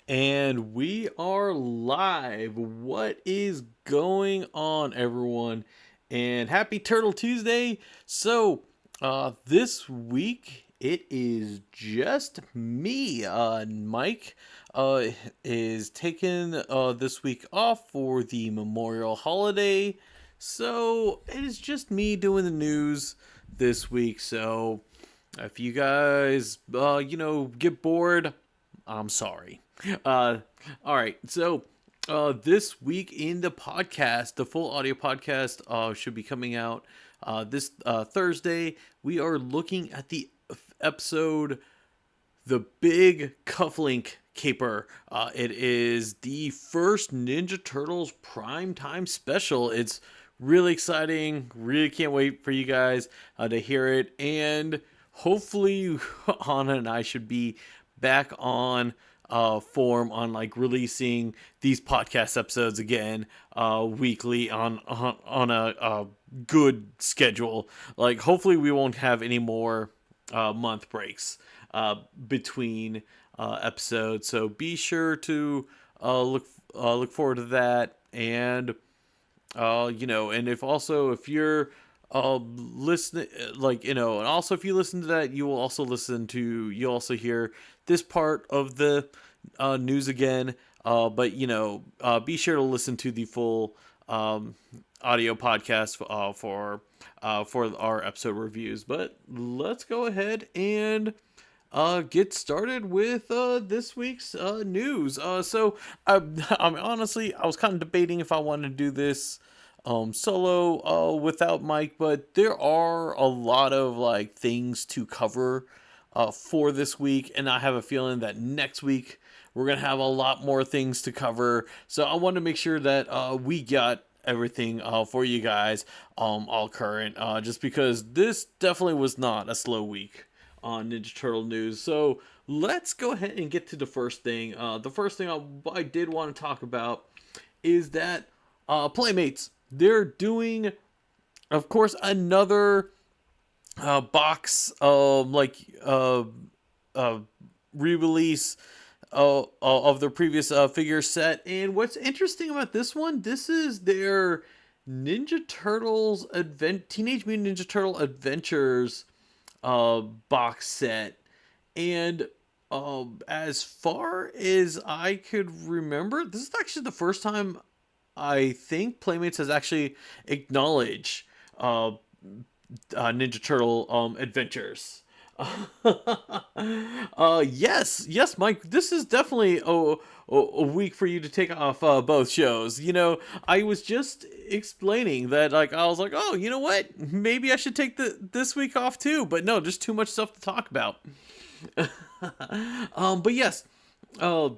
And we are live. What is going on, everyone? And happy Turtle Tuesday. This week it is just me. Mike is taking this week off for the Memorial holiday. So, it is just me doing the news this week. So, if you guys, get bored, I'm sorry. Uh, all right. This week in the podcast, the full audio podcast should be coming out this Thursday. We are looking at the episode, The Big Cufflink Caper. It is the first Ninja Turtles primetime special. It's really exciting. Really can't wait for you guys to hear it. And hopefully, Anna and I should be back on form on like releasing these podcast episodes again weekly on a good schedule. Like hopefully we won't have any more month breaks between episodes. So be sure to look forward to that. And and if you're listening, and also if you listen to that, you'll also hear this part of the news again. Be sure to listen to the full audio podcast for our episode reviews. But let's go ahead and get started with this week's news. I was kind of debating if I wanted to do this solo without Mike, but there are a lot of like things to cover for this week, and I have a feeling that next week we're gonna have a lot more things to cover. So I want to make sure that we got everything for you guys all current, just because this definitely was not a slow week on Ninja Turtle news. So let's go ahead and get to the first thing. The first thing I did want to talk about is that Playmates, they're doing, of course, another box re-release of their previous figure set. And what's interesting about this one, this is their Ninja Turtles Teenage Mutant Ninja Turtle Adventures box set. And as far as I could remember, this is actually the first time I think Playmates has actually acknowledged Ninja Turtle adventures. Yes, Mike. This is definitely a week for you to take off both shows. I was just explaining that, like, I was like, oh, you know what? Maybe I should take this week off too. But no, there's too much stuff to talk about. But yes. As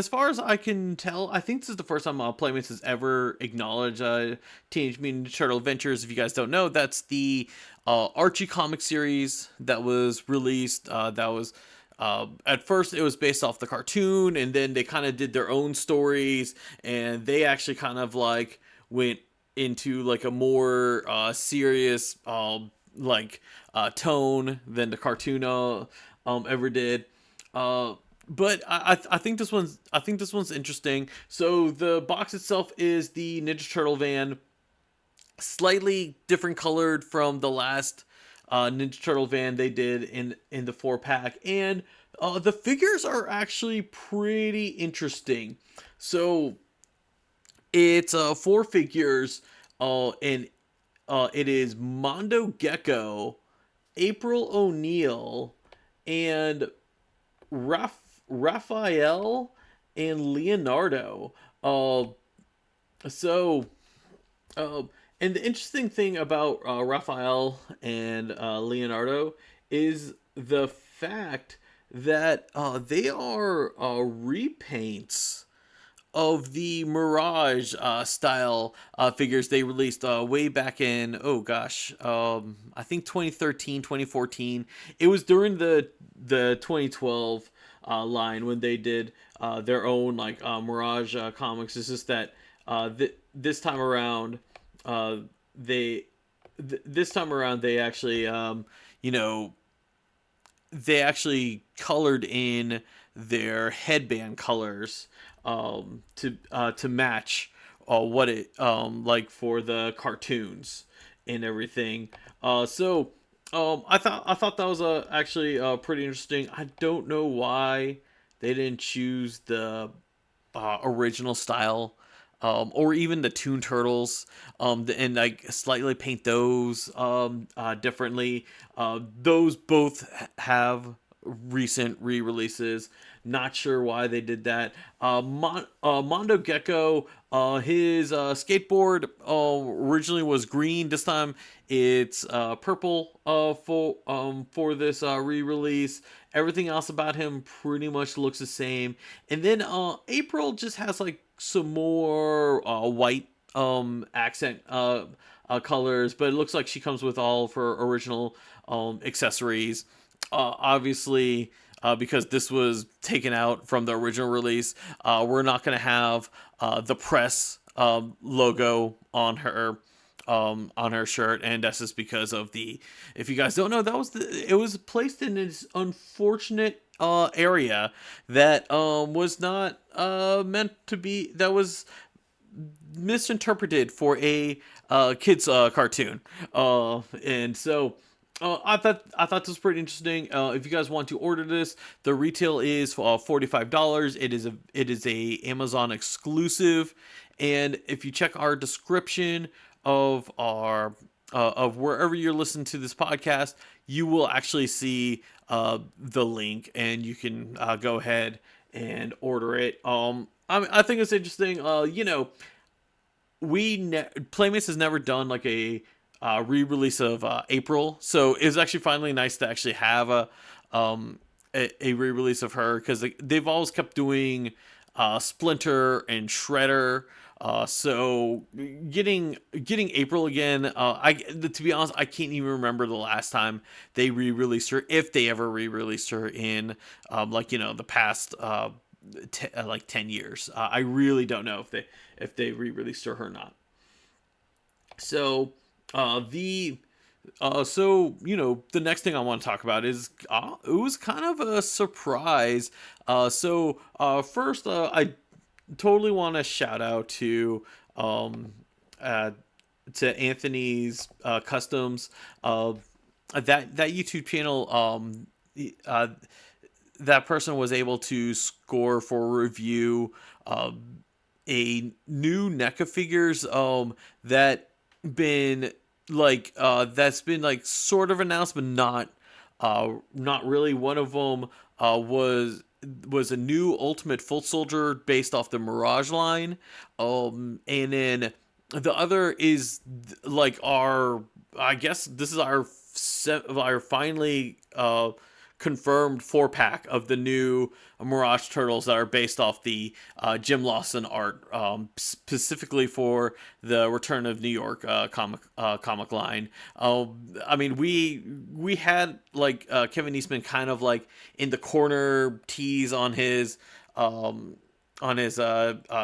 far as I can tell, I think this is the first time Playmates has ever acknowledged Teenage Mutant Ninja Turtle Adventures. If you guys don't know, that's the Archie comic series that was released. That was at first it was based off the cartoon, and then they kind of did their own stories, and they actually kind of like went into like a more serious tone than the cartoon ever did. But I think this one's interesting. So the box itself is the Ninja Turtle van, slightly different colored from the last Ninja Turtle van they did in the 4-pack, and the figures are actually pretty interesting. So it's 4 figures, and it is Mondo Gecko, April O'Neil, and Raphael and Leonardo. So, and the interesting thing about Raphael and Leonardo is the fact that they are repaints of the Mirage style figures they released way back in, I think 2013, 2014. It was during the 2012 line when they did their own Mirage comics. It's just that this time around they actually you know, they actually colored in their headband colors to match what it like for the cartoons and everything. I thought that was actually pretty interesting. I don't know why they didn't choose the original style, or even the Toon Turtles, and like slightly paint those differently. Those both have recent re-releases. Not sure why they did that. Mondo Gecko, his skateboard originally was green. This time it's purple for this re-release. Everything else about him pretty much looks the same. And then April just has like some more white accent colors, but it looks like she comes with all of her original accessories. Obviously, because this was taken out from the original release, we're not going to have the press logo on her shirt, and that's just because of the. If you guys don't know, it was placed in this unfortunate area that was not meant to be. That was misinterpreted for a kids cartoon, and so. I thought this was pretty interesting. If you guys want to order this, the retail is $45. It is a Amazon exclusive, and if you check our description of wherever you're listening to this podcast, you will actually see the link, and you can go ahead and order it. I think it's interesting. Playmates has never done like a re-release of April, so it's actually finally nice to actually have a re-release of her, because they've always kept doing Splinter and Shredder. So getting April again, to be honest, I can't even remember the last time they re-released her, if they ever re-released her in the past like 10 years. I really don't know if they re-released her or not. So the next thing I want to talk about is it was kind of a surprise. First, I totally want to shout out to Anthony's Customs. That YouTube channel. That person was able to score for review a new NECA figures that been that's been like sort of announced, but not really. One of them was a new Ultimate Foot Soldier based off the Mirage line, and then the other is like I guess this is our finally confirmed 4-pack of the new Mirage Turtles that are based off the Jim Lawson art, specifically for the Return of New York comic line. I mean, we had like Kevin Eastman kind of like in the corner tease on his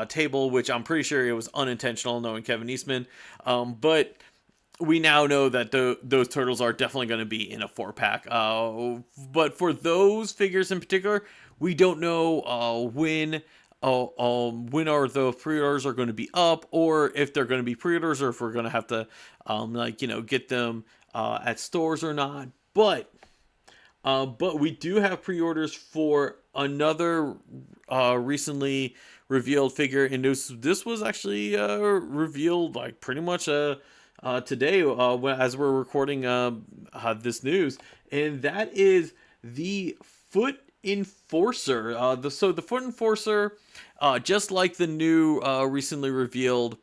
table, which I'm pretty sure it was unintentional, knowing Kevin Eastman, but we now know that those turtles are definitely going to be in a 4-pack. But for those figures in particular, we don't know when are the pre-orders are going to be up, or if they're going to be pre-orders, or if we're going to have to get them at stores or not. But we do have pre-orders for another recently revealed figure, and this was actually revealed like pretty much today, as we're recording this news, and that is the Foot Enforcer. The Foot Enforcer, just like the new recently revealed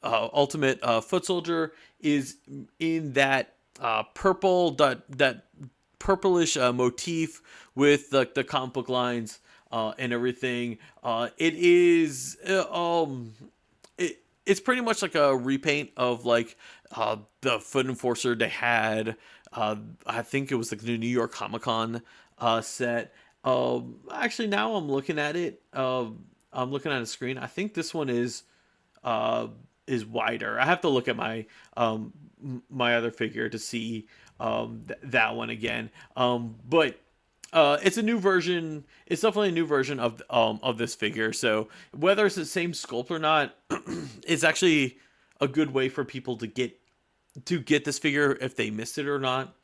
Ultimate Foot Soldier, is in that that purplish motif with the comic book lines and everything. It is it's pretty much like a repaint of like the Foot Enforcer they had. I think it was like the New York Comic Con set. Actually, now I'm looking at it. I'm looking at a screen. I think this one is wider. I have to look at my my other figure to see that one again. But it's a new version. It's definitely a new version of this figure. So whether it's the same sculpt or not, it's actually a good way for people to get this figure if they missed it or not.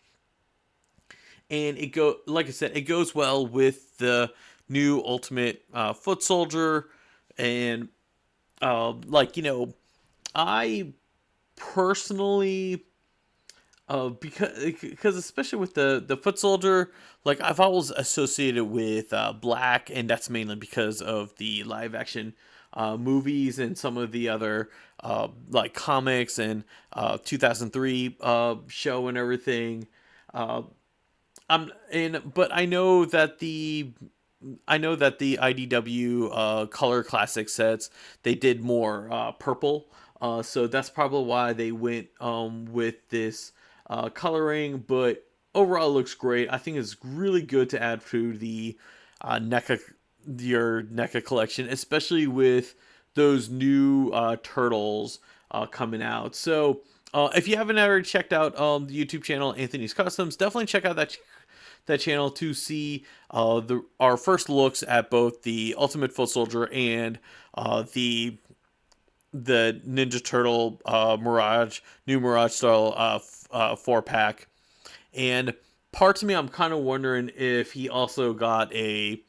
And like I said, it goes well with the new Ultimate Foot Soldier, and like I personally because especially with the foot soldier, like I've always associated with black, and that's mainly because of the live action movies and some of the other like comics and 2003 show and everything. uh but I know that the IDW color classic sets, they did more purple, so that's probably why they went with this coloring. But overall, it looks great. I think it's really good to add to the NECA your NECA collection, especially with those new turtles coming out. So if you haven't already checked out the YouTube channel Anthony's Customs, definitely check out that channel to see our first looks at both the Ultimate Foot Soldier and the Ninja Turtle Mirage, new Mirage style 4-pack. And parts of me, I'm kind of wondering if he also got a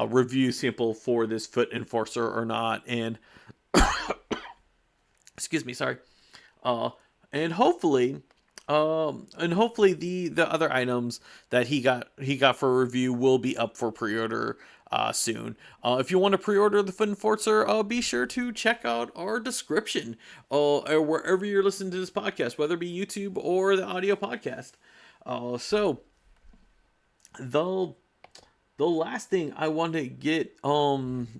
review sample for this Foot Enforcer or not. And excuse me, sorry. Uh, and hopefully, the other items that he got for review will be up for pre-order soon. If you want to pre-order the Foot Enforcer, be sure to check out our description or wherever you're listening to this podcast, whether it be YouTube or the audio podcast. So the last thing I want to get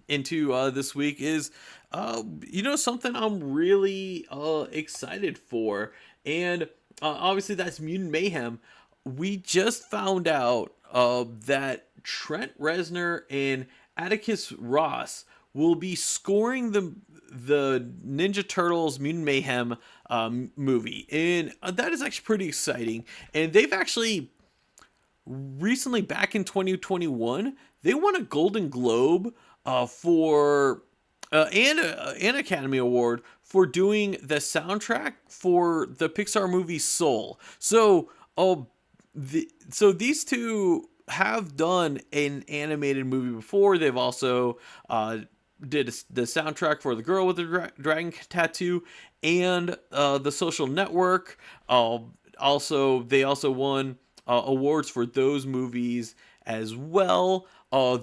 into this week is something I'm really excited for, and obviously that's Mutant Mayhem. We just found out that Trent Reznor and Atticus Ross will be scoring the Ninja Turtles Mutant Mayhem movie, and that is actually pretty exciting. And they've actually recently, back in 2021, they won a Golden Globe for and an Academy Award for doing the soundtrack for the Pixar movie Soul. So, these two have done an animated movie before. They've also did the soundtrack for The Girl with the Dragon Tattoo and The Social Network. They also won awards for those movies as well.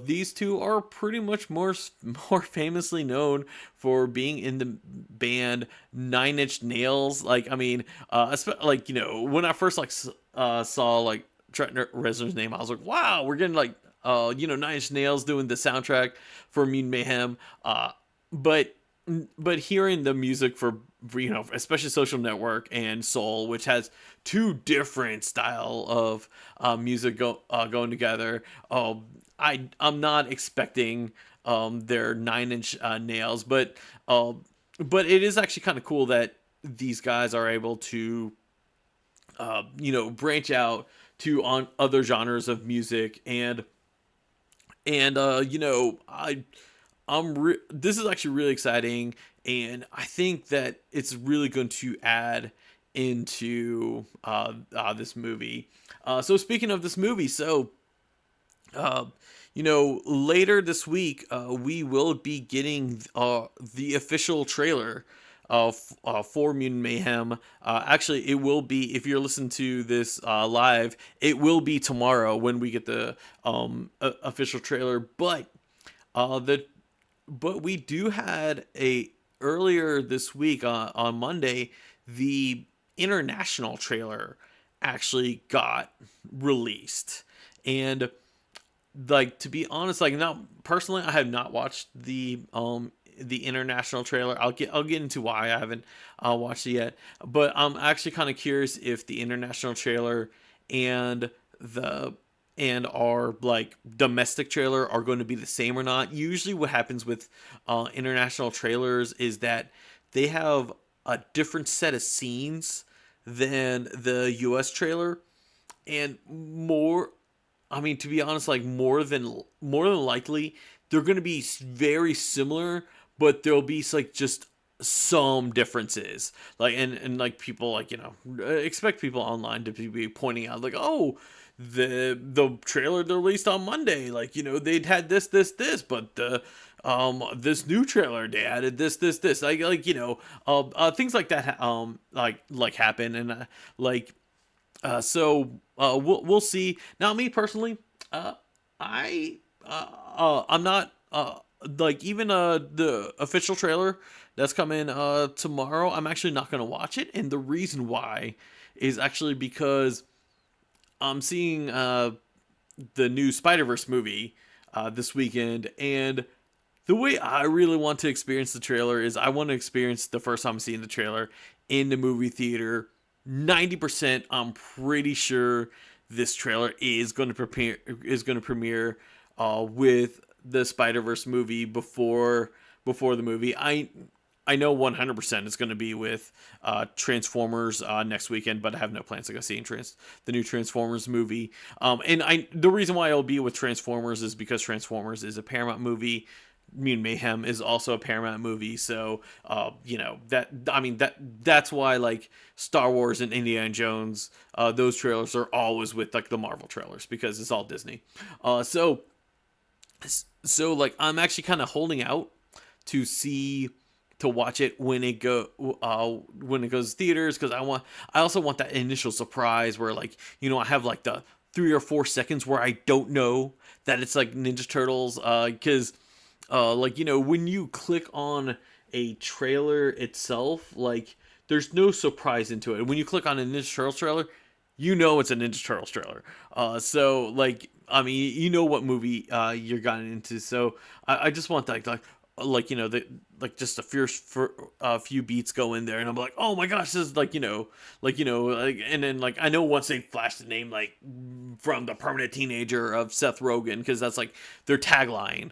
These two are pretty much more famously known for being in the band Nine Inch Nails. Like, I mean, when I first saw like Trent Reznor's name, I was like, wow, we're getting like Nine Inch Nails doing the soundtrack for Mutant Mayhem. But hearing the music for especially Social Network and Soul, which has two different style of music going together, I'm not expecting their Nine Inch Nails, but it is actually kind of cool that these guys are able to branch out to on other genres of music. And this is actually really exciting, and I think that it's really going to add into this movie. So speaking of this movie, later this week, we will be getting the official trailer for Mutant Mayhem. Actually, it will be, if you're listening to this live, it will be tomorrow when we get the official trailer. But we do had earlier this week on Monday, the international trailer actually got released. And like, to be honest, like, not personally, I have not watched the international trailer. I'll get into why I haven't watched it yet, but I'm actually kind of curious if the international trailer and our like domestic trailer are going to be the same or not. Usually what happens with international trailers is that they have a different set of scenes than the US trailer, and more, I mean, to be honest, like more than likely they're going to be very similar, but there'll be like just some differences. Like and like people like expect people online to be pointing out like, oh, the trailer they released on Monday, like they'd had this, but the this new trailer they added this like things like that like happen, and we'll see. Now, me personally, I'm not like even the official trailer that's coming tomorrow. I'm actually not gonna watch it, and the reason why is actually because I'm seeing the new Spider-Verse movie this weekend, and the way I really want to experience the trailer is I want to experience the first time seeing the trailer in the movie theater. 90%, I'm pretty sure this trailer is going to premiere with the Spider-Verse movie before the movie. I know 100% it's going to be with Transformers next weekend, but I have no plans to go see the new Transformers movie. And the reason why it'll be with Transformers is because Transformers is a Paramount movie. Mutant Mayhem is also a Paramount movie, so that's why like Star Wars and Indiana Jones, those trailers are always with like the Marvel trailers because it's all Disney. So like I'm actually kind of holding out to see to watch it when it goes to theaters, because I also want that initial surprise where like I have like the 3 or 4 seconds where I don't know that it's like Ninja Turtles, because when you click on a trailer itself, like there's no surprise into it. When you click on a Ninja Turtles trailer, it's a Ninja Turtles trailer. So like I mean what movie you're gotten into. So I just want that just a fierce for a few beats go in there, and I'm like, oh my gosh, this is and then like I know once they flash the name like from the permanent teenager of Seth Rogen, because that's like their tagline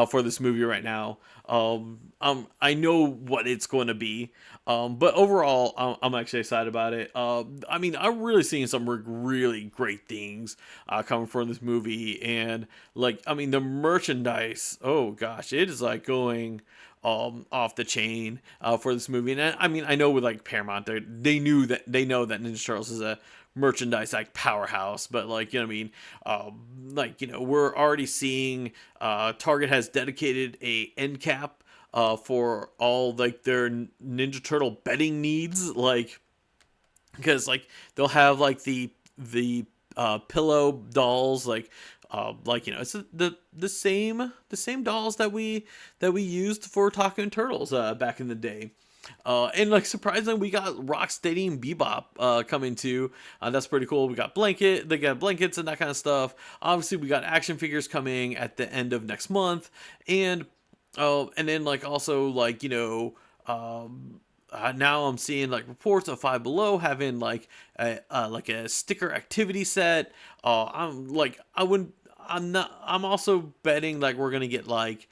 for this movie right now. I know what it's going to be, but overall, I'm actually excited about it. I mean, I'm really seeing some really great things coming from this movie, and like, I mean, the merchandise. Oh gosh, it is like going off the chain for this movie. And I mean, I know with like Paramount, they know that Ninja Turtles is a merchandise like powerhouse, but like we're already seeing Target has dedicated a end cap for all like their Ninja Turtle bedding needs, like because like they'll have like the pillow dolls, it's the same dolls that we used for Taco and Turtles back in the day. And like surprisingly, we got Rocksteady and Bebop coming too. That's pretty cool. They got blankets and that kind of stuff. Obviously, we got action figures coming at the end of next month, and then like also like now I'm seeing like reports of Five Below having like a sticker activity set. I'm also betting like we're gonna get like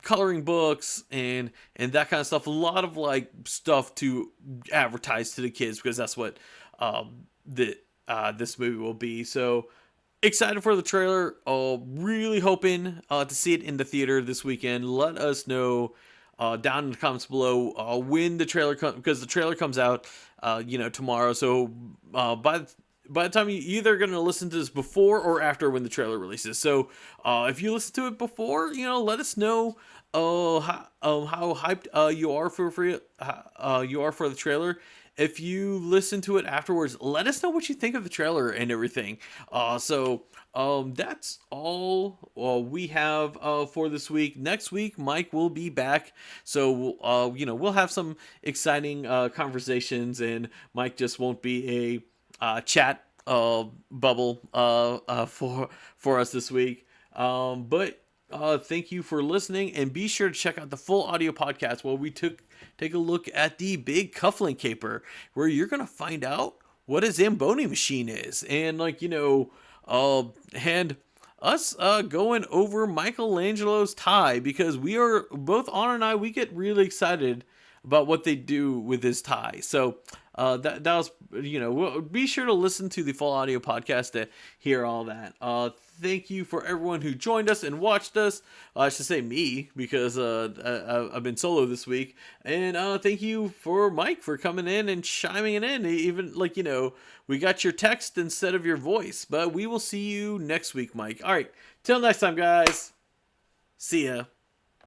coloring books and that kind of stuff. A lot of like stuff to advertise to the kids, because that's what this movie will be. So excited for the trailer. Really hoping to see it in the theater this weekend. Let us know down in the comments below when the trailer comes, because the trailer comes out tomorrow. So by the time you're either going to listen to this before or after when the trailer releases. So if you listen to it before, let us know how hyped you are for the trailer. If you listen to it afterwards, let us know what you think of the trailer and everything. That's all we have for this week. Next week, Mike will be back, so we'll have some exciting conversations, and Mike just won't be a chat bubble for us this week. But thank you for listening, and be sure to check out the full audio podcast where we take a look at the big cufflink caper, where you're gonna find out what a Zamboni machine is, and and us going over Michelangelo's tie, because we are both, Anna and I, we get really excited about what they do with his tie. So That was, be sure to listen to the full audio podcast to hear all that. Thank you for everyone who joined us and watched us. I should say me, because I've been solo this week. And thank you for Mike for coming in and chiming it in. Even we got your text instead of your voice. But we will see you next week, Mike. All right, till next time, guys. See ya.